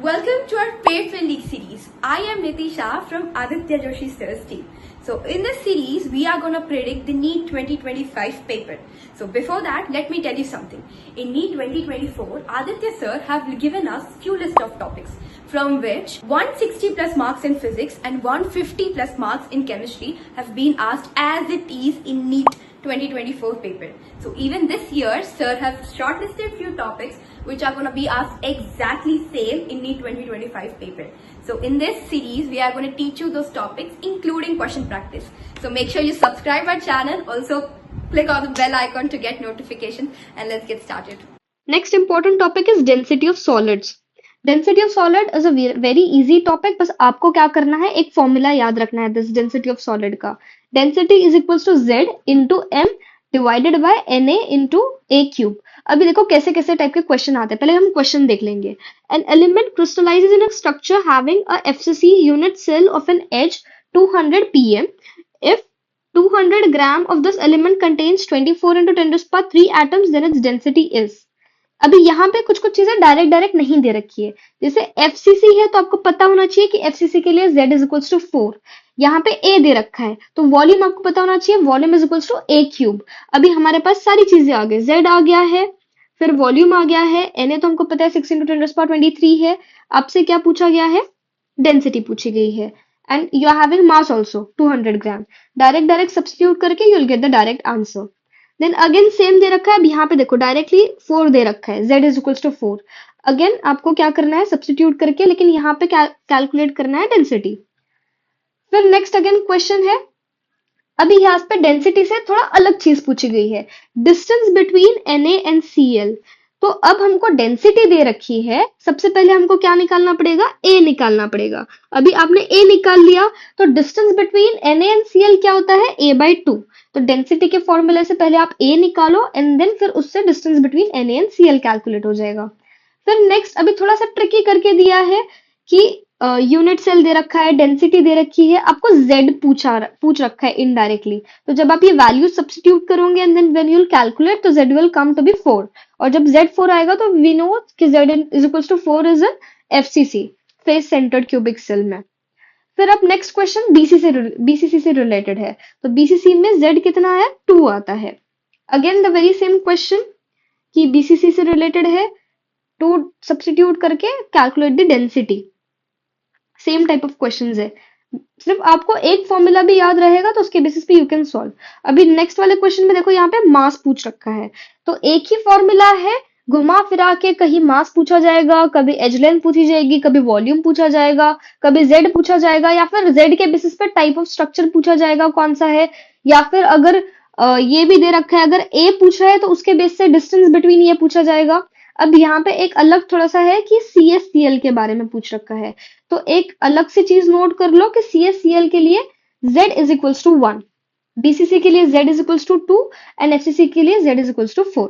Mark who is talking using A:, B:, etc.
A: Welcome to our Paid Friendly series. I am Nitisha from Aditya Joshi Sir's team. So in this series, we are going to predict the NEET 2025 paper. So before that, let me tell you something. In NEET 2024, Aditya Sir have given us few list of topics from which 160 plus marks in physics and 150 plus marks in chemistry have been asked as it is in NEET 2024 paper. So even this year, Sir have shortlisted few topics which are going to be asked exactly same in NEET 2025 paper. So in this series, we are going to teach you those topics including question practice. So make sure you subscribe our channel. Also click on the bell icon to get notification and let's get started.
B: Next important topic is density of solids. Density of solid is a very easy topic. बस आपको क्या करना है, एक formula याद रखना है this density of solid का. Density is equals to z into M divided by Na into A cube. अभी देखो कैसे कैसे टाइप के क्वेश्चन आते हैं. पहले हम क्वेश्चन देख लेंगे. An element crystallises in a structure having a FCC unit cell of an edge 200 pm if 200 gram of this element contains 24 into 10 to the power 3 atoms, then its density is. अभी यहाँ पे कुछ कुछ चीजें direct नहीं दे रखी है. जैसे एफसीसी है तो आपको पता होना चाहिए कि एफसीसी के लिए z इज इक्वल्स टू 4. यहाँ पे a दे रखा है तो वॉल्यूम आपको पता होना चाहिए, volume is equals to a cube. अभी हमारे पास सारी चीजें आ गई, z आ गया है, फिर वॉल्यूम आ गया है, Na तो हमको पता है 6 into 10 to the power 23 है. आपसे क्या पूछा गया है, डेंसिटी पूछी गई है. And you are having mass also 200 gram. Direct substitute करके you will get the direct answer. Then again same दे रखा है. अब यहाँ पे देखो डायरेक्टली 4 दे रखा है, z is equals to 4. Again आपको क्या करना है, सब्स्टिट्यूट करके, लेकिन यहाँ पे कैलकुलेट करना है डेंसिटी. फिर नेक्स्ट अगेन क्वेश्चन है. अभी यहाँ पे डेंसिटी से थोड़ा अलग चीज पूछी गई है, distance between Na and Cl. तो अब हमको डेंसिटी दे रखी है, सबसे पहले हमको क्या निकालना पड़ेगा, a निकालना पड़ेगा. अभी आपने a निकाल लिया तो distance between Na and Cl क्या होता है, a/2. तो डेंसिटी के फॉर्मूले से पहले आप a निकालो एंड देन फिर उससे distance between Na and Cl calculate हो जाएगा. फिर नेक्स्ट अभी थोड़ा सा ट्रिकी करके दिया है कि यूनिट सेल दे रखा है, डेंसिटी दे रखी है, आपको z पूछ रखा है इनडायरेक्टली. तो जब आप ये वैल्यू सब्स्टिट्यूट करोगे and then when you will calculate तो z will come to be 4. और जब z 4 आएगा तो वी नो कि z is equals to 4 is an FCC, face centred cubic cell में. फिर अब नेक्स्ट क्वेश्चन बीसीसी से रिलेटेड है. तो बीसीसी में z कितना है, 2 आता है. Again the very same question कि बीसीसी से रिलेटेड है, 2 सब्स्टिट्यूट करके calculate the density. Same type of questions है, सिर्फ आपको एक फॉर्मूला भी याद रहेगा तो उसके बेसिस पे यू कैन सॉल्व. अभी नेक्स्ट वाले क्वेश्चन में देखो यहाँ पे मास पूछ रखा है, तो एक ही फॉर्मूला है, घुमा फिरा के कहीं मास पूछा जाएगा, कभी एज लेंथ पूछी जाएगी, कभी वॉल्यूम पूछा जाएगा, कभी जेड पूछा जाएगा, या फिर जेड के बेसिस पे टाइप ऑफ स्ट्रक्चर पूछा जाएगा कौन सा है, या फिर अगर ये भी दे रखा है, अगर ए पूछ रहा है तो उसके बेस से डिस्टेंस बिटवीन ये पूछा जाएगा. अब यहाँ पे एक अलग थोड़ा सा है कि CSCl के बारे में पूछ रखा है, तो एक अलग से चीज नोट कर लो कि CSCl के लिए z is equals to 1, BCC के लिए z is equals to 2 and FCC के लिए z इज इक्वल्स टू 4.